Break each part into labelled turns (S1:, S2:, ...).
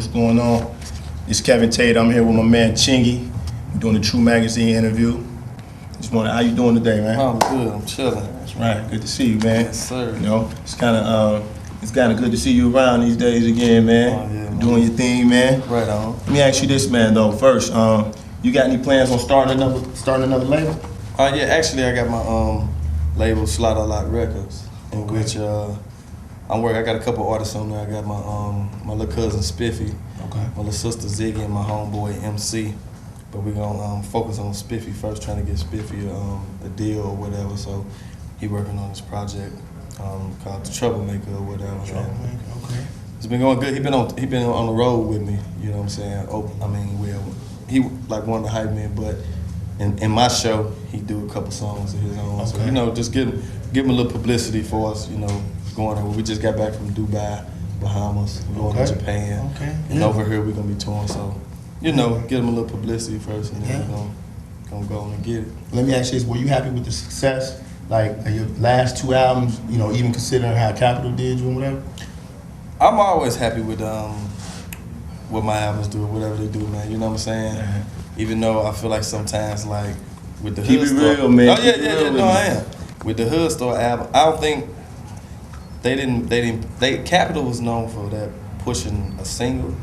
S1: what's going on? It's Kevin Tate. I'm here with my man Chingy. We're doing the True Magazine interview. Just wondering, how you doing today, man?
S2: I'm good. I'm chilling.
S1: That's right. Good to see you, man.
S2: Yes, sir.
S1: You know, it's kind of good to see you around these days again, man.
S2: Oh, yeah, man.
S1: Doing your thing, man.
S2: Right on.
S1: Let me ask you this, man. Though first, you got any plans on starting another label?
S2: Yeah, actually, I got my label Slaughter Lot Records, in which I got a couple artists on there. I got my little cousin Spiffy, my little sister Ziggy, and my homeboy MC. But we're gonna focus on Spiffy first, trying to get Spiffy a deal or whatever. So he working on this project called The Troublemaker or whatever.
S1: Okay.
S2: It's been going good. He been on the road with me. You know what I'm saying? He like one of the hype men, but in my show he do a couple songs of his own. So just give him a little publicity for us. Going on. We just got back from Dubai, Bahamas. We're going to Japan, and over here we're gonna be touring. So give them a little publicity first, and then we're gonna go on and get it.
S1: Let me ask you this: were you happy with the success? Like your last two albums, even considering how Capitol did you and whatever?
S2: I'm always happy with what my albums do, whatever they do, man. You know what I'm saying? Even though I feel like sometimes, like with the
S1: Keep
S2: Hood
S1: it
S2: Store,
S1: real, man.
S2: Oh yeah, no, I am. With the Hood Store album, I don't think Capitol was known for that pushing a single.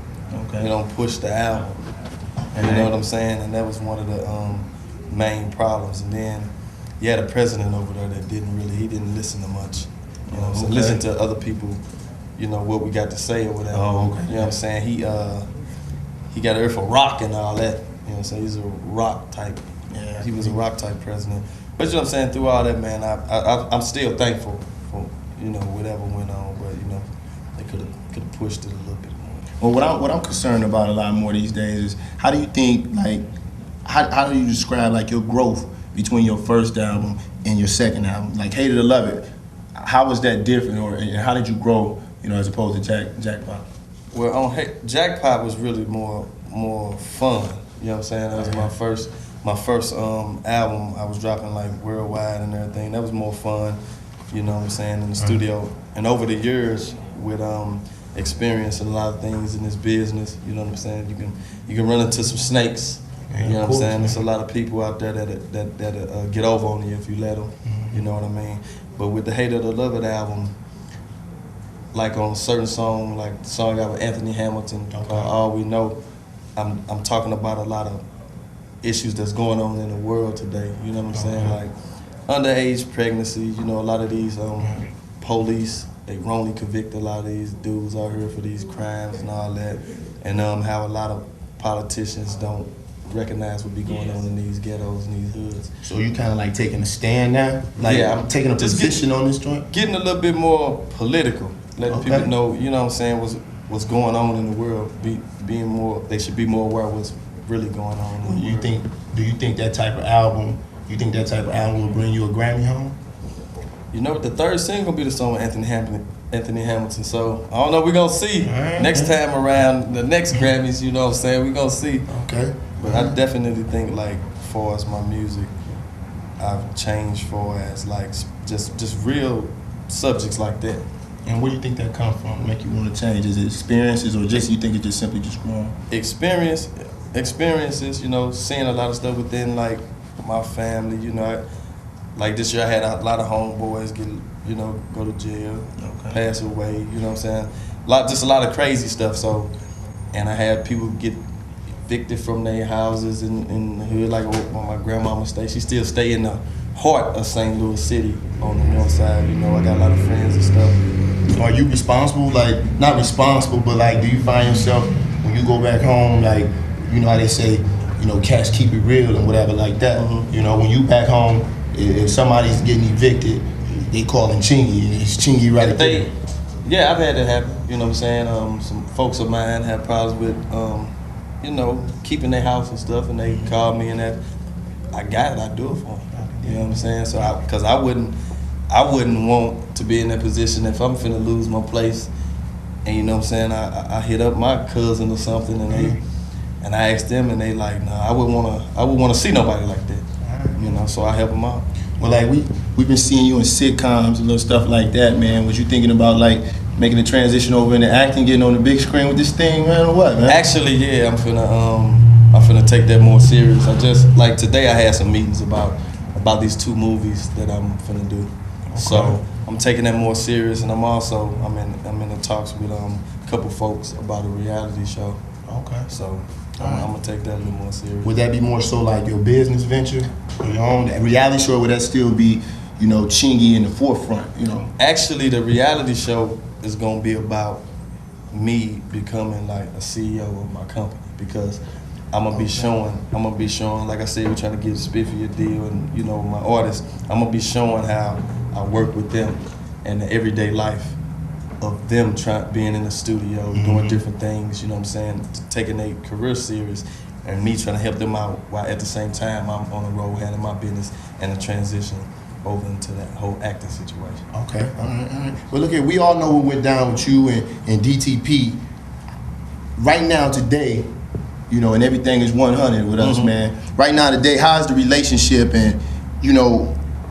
S2: They don't push the album. You know what I'm saying? And that was one of the main problems. And then you had a president over there that didn't listen to much. So listen to other people, what we got to say or whatever. You know what I'm saying? He got an ear for rock and all that. So he's a rock type. Yeah. He was a rock type president. But you know what I'm saying? Through all that, man, I'm still thankful for whatever went on. But they could have pushed it a little bit more.
S1: Well, what I'm concerned about a lot more these days is how do you think, like, how do you describe like your growth between your first album and your second album? Like Hate It or Love It, how was that different, and how did you grow, as opposed to Jackpot?
S2: Well, on Jackpot was really more fun. You know what I'm saying? That was my first album. I was dropping like worldwide and everything. That was more fun. You know what I'm saying, in the studio. And over the years, with experiencing a lot of things in this business, you know what I'm saying, you can run into some snakes. You know what I'm saying? There's a lot of people out there that get over on you if you let them. You know what I mean? But with the Hate It or Love It album, like on a certain song, like the song I got with Anthony Hamilton, called All We Know, I'm talking about a lot of issues that's going on in the world today. You know what I'm saying? Like underage pregnancy. A lot of these police, they wrongly convict a lot of these dudes out here for these crimes and all that, and how a lot of politicians don't recognize what be going on in these ghettos and these hoods.
S1: So you kind of like taking a stand now? Like, I'm taking a position on this joint?
S2: Getting a little bit more political, letting people know, you know what I'm saying, what's going on in the world. They should be more aware of what's really going on in the world. Do you think that type of album will bring you a Grammy home? The third single gonna be the song with Anthony Hamilton. So I don't know. We're gonna see next time around the next Grammys. You know what I'm saying? We're gonna see.
S1: Okay.
S2: But I definitely think, like, for as my music, I've changed for as like just real subjects like that.
S1: And where do you think that come from? Make you want to change? Is it experiences, or just you think it's just simply just growing?
S2: Experiences. Seeing a lot of stuff within like my family. Like this year I had a lot of homeboys go to jail, pass away. You know what I'm saying? Just a lot of crazy stuff. So, and I had people get evicted from their houses in the hood, like where my grandmama stay. She still stay in the heart of St. Louis City on the north side. I got a lot of friends and stuff.
S1: Are you responsible? Like, not responsible, but like, do you find yourself when you go back home, like, how they say, cats keep it real and whatever like that. When you back home, if somebody's getting evicted, they calling Chingy, and it's Chingy right there.
S2: Yeah, I've had that happen. You know what I'm saying? Some folks of mine have problems with, keeping their house and stuff, and they call me and that. I got it. I do it for them. You know what I'm saying? So, because I wouldn't want to be in that position if I'm finna lose my place, and you know what I'm saying? I hit up my cousin or something, and I asked them, and they like, nah, I wouldn't want to see nobody like that. So I help them out.
S1: Well, like we've been seeing you in sitcoms and little stuff like that, man. Was you thinking about like making the transition over into acting, getting on the big screen with this thing, man, or what, man?
S2: Actually, yeah, I'm finna take that more serious. I just like today I had some meetings about these 2 movies that I'm finna do. Okay. So I'm taking that more serious, and I'm in the talks with a couple folks about a reality show. Okay. So I'm gonna take that a little more serious.
S1: Would that be more so like your business venture, or your own reality show? Or would that still be, Chingy in the forefront?
S2: Actually, the reality show is gonna be about me becoming like a CEO of my company, because I'm gonna be showing, like I said, we're trying to get Spiffy a deal, and my artists. I'm gonna be showing how I work with them and the everyday life of them being in the studio, doing different things. You know what I'm saying? Taking their career serious, and me trying to help them out while at the same time I'm on the road handling my business and the transition over into that whole acting situation.
S1: Okay, all right. Well, look, we all know what went down with you and DTP. Right now, today, and everything is 100 with us, man. Right now, today, how's the relationship? And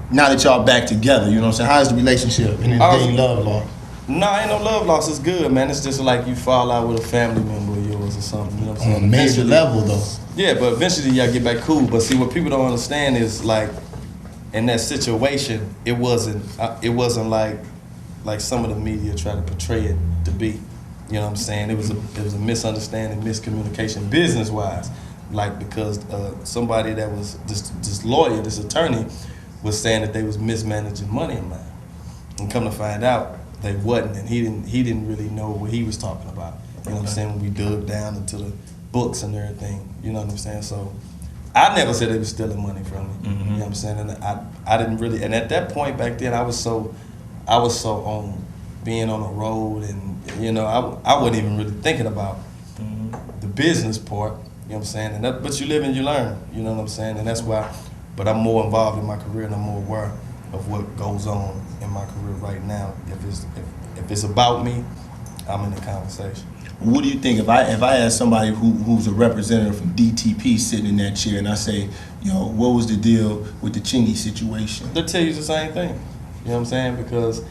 S1: now that y'all back together, what I'm saying? How's the relationship and the dating love loss?
S2: No, ain't no love loss. It's good, man. It's just like you fall out with a family member of yours or something. You know what I'm saying?
S1: On a major level, though.
S2: Yeah, but eventually y'all get back cool. But see, what people don't understand is like, in that situation, it wasn't like some of the media try to portray it to be. You know what I'm saying? It was a misunderstanding, miscommunication, business-wise. Like, because somebody that was this lawyer, this attorney, was saying that they was mismanaging money of mine, and come to find out they wasn't, and he didn't really know what he was talking about. You know what I'm saying? When we dug down into the books and everything. You know what I'm saying? So I never said they was stealing money from me. You know what I'm saying? And I didn't really. And at that point back then, I was so on being on the road, and I wasn't even really thinking about the business part. You know what I'm saying? And but you live and you learn. You know what I'm saying? And that's why. But I'm more involved in my career, and I'm more aware of what goes on in my career right now. If it's about me, I'm in the conversation.
S1: What do you think if I had somebody who's a representative from DTP sitting in that chair, and I say, what was the deal with the Chingy situation?
S2: They'll tell you the same thing. You know what I'm saying? Because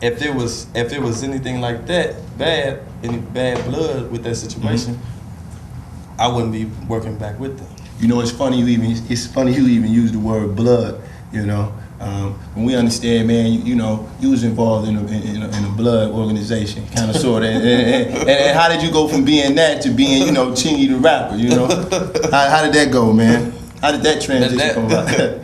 S2: if it was anything like that, any bad blood with that situation, I wouldn't be working back with them.
S1: It's funny you even use the word blood. When we understand, man, you was involved in a blood organization, kind of, sort of. And how did you go from being that to being, Chingy the rapper? How did that go, man? How did that transition come about?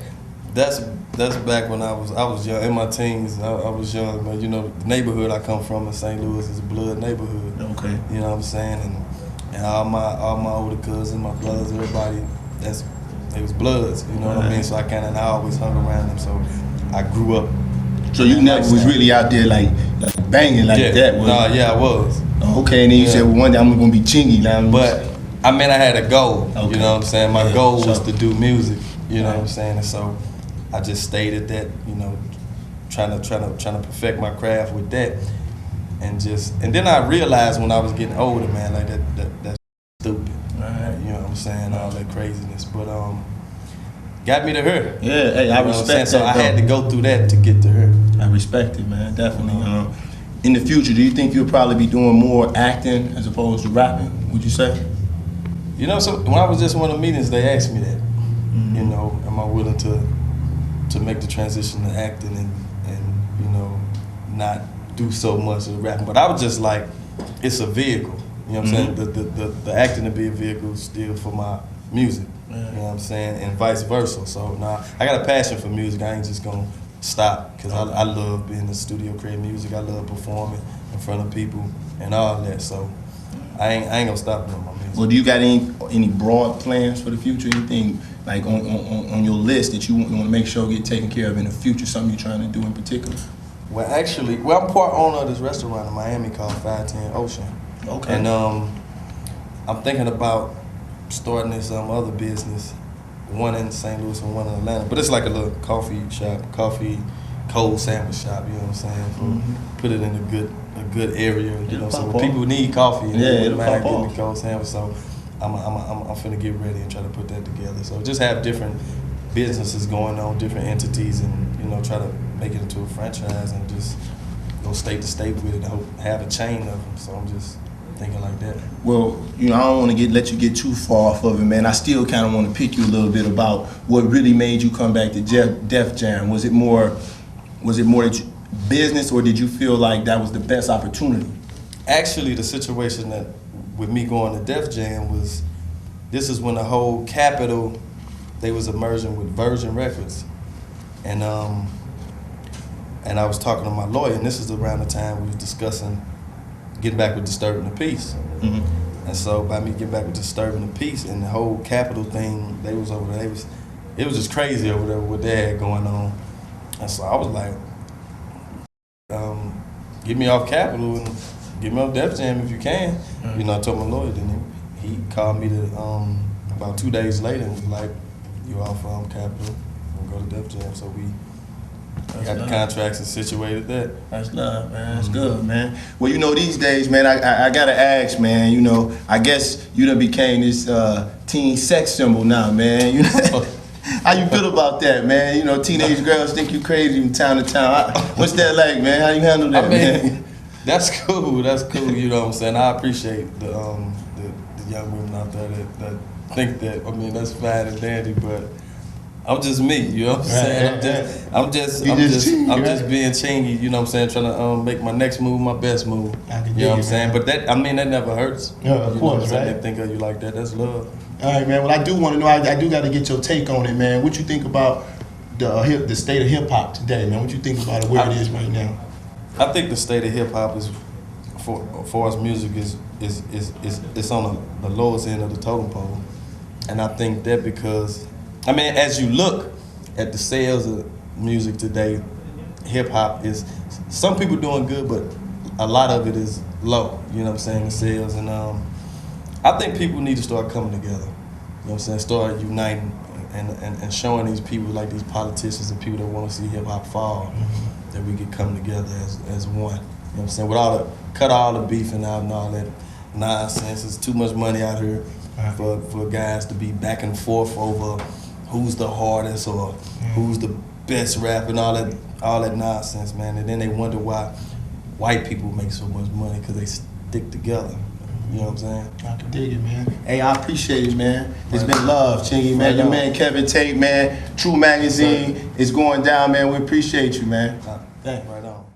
S2: That's back when I was young, in my teens. I was young, but the neighborhood I come from in St. Louis is a blood neighborhood. Okay. You know what I'm saying? And all my older cousins, my brothers, everybody, they was bloods. You know what I mean? So I always hung around them. So I grew up.
S1: So you never was really out there like banging like that?
S2: Yeah, I was.
S1: Okay, and then you said, well, one day I'm gonna be Chingy now.
S2: But I had a goal. Okay. You know what I'm saying? My goal was to do music. You know what I'm saying? And so I just stayed at that. Trying to perfect my craft with that, and then I realized when I was getting older, man, like that's stupid. Right. You know what I'm saying? All that craziness, but got me to her.
S1: Yeah, hey, I respect that.
S2: So I had to go through that to get to her.
S1: I respect it, man, definitely. In the future, do you think you'll probably be doing more acting as opposed to rapping? Would you say?
S2: So when I was just in one of the meetings, they asked me that. Am I willing to make the transition to acting and not do so much of the rapping? But I was just like, it's a vehicle. You know what I'm saying? The acting to be a vehicle still for my music. You know what I'm saying? And vice versa. So now I got a passion for music. I ain't just gonna stop, because I love being in the studio creating music. I love performing in front of people and all that. So I ain't gonna stop doing my music.
S1: Well, do you got any broad plans for the future? Anything like on your list that you want to make sure get taken care of in the future? Something you're trying to do in particular?
S2: Well, actually, I'm part owner of this restaurant in Miami called 510 Ocean. Okay. And I'm thinking about starting this other business, one in St. Louis and one in Atlanta. But it's like a little coffee shop, cold sandwich shop. You know what I'm saying? Put it in a good area. So when people need coffee, and they wouldn't mind getting the cold sandwich. So I'm finna get ready and try to put that together. So just have different businesses going on, different entities, and try to make it into a franchise and just go state to state with it and have a chain of them. So I'm just thinking like that.
S1: Well, you know, I don't want to let you get too far off of it, man. I still kind of want to pick you a little bit about what really made you come back to Def Jam. Was it more that business, or did you feel like that was the best opportunity?
S2: Actually, the situation that with me going to Def Jam was, this is when the whole Capitol, they was emerging with Virgin Records, and I was talking to my lawyer, and this is around the time we was discussing getting back with Disturbing the Peace. Mm-hmm. And so by me getting back with Disturbing the Peace and the whole Capitol thing, they was over there. It was just crazy over there what they had going on. And so I was like, get me off Capitol and get me off Def Jam if you can. Mm-hmm. You know, I told my lawyer, then he called me about 2 days later and was like, you off Capitol, we'll go to Def Jam. So we got the contracts and situated that.
S1: That's love, man. That's good, man. Well, you know, these days, man, I gotta ask, man. You know, I guess you done became this teen sex symbol now, man. You know, how you feel about that, man? You know, teenage girls think you crazy from town to town. What's that like, man? How you handle that, man?
S2: That's cool. That's cool. You know what I'm saying? I appreciate the young women out there that think that. I mean, that's fine and dandy, but I'm just me, you know what I'm saying? I'm just being Chingy, you know what I'm saying? Trying to make my next move my best move. You know what I'm saying? But that never hurts.
S1: Yeah, of course, right?
S2: They think of you like that. That's love.
S1: All right, man. Well, I do want to know. I do got to get your take on it, man. What you think about the state of hip hop today, man? What you think about it, where it is right now?
S2: I think the state of hip hop is, for us music, is on the lowest end of the totem pole, and I think that because, I mean, as you look at the sales of music today, hip hop is, some people doing good, but a lot of it is low. You know what I'm saying? The sales, and I think people need to start coming together. You know what I'm saying? Start uniting and showing these people, like these politicians and people that want to see hip hop fall, that we can come together as one. You know what I'm saying? Cut all the beefing out and all that nonsense. There's too much money out here for guys to be back and forth over who's the hardest or who's the best rapper and all that nonsense, man. And then they wonder why white people make so much money, because they stick together. You know what I'm saying?
S1: I can dig it, man. Hey, I appreciate it, man. It's been love, Chingy, man. Your man Kevin Tate, man. True Magazine is going down, man. We appreciate you, man.
S2: Right on.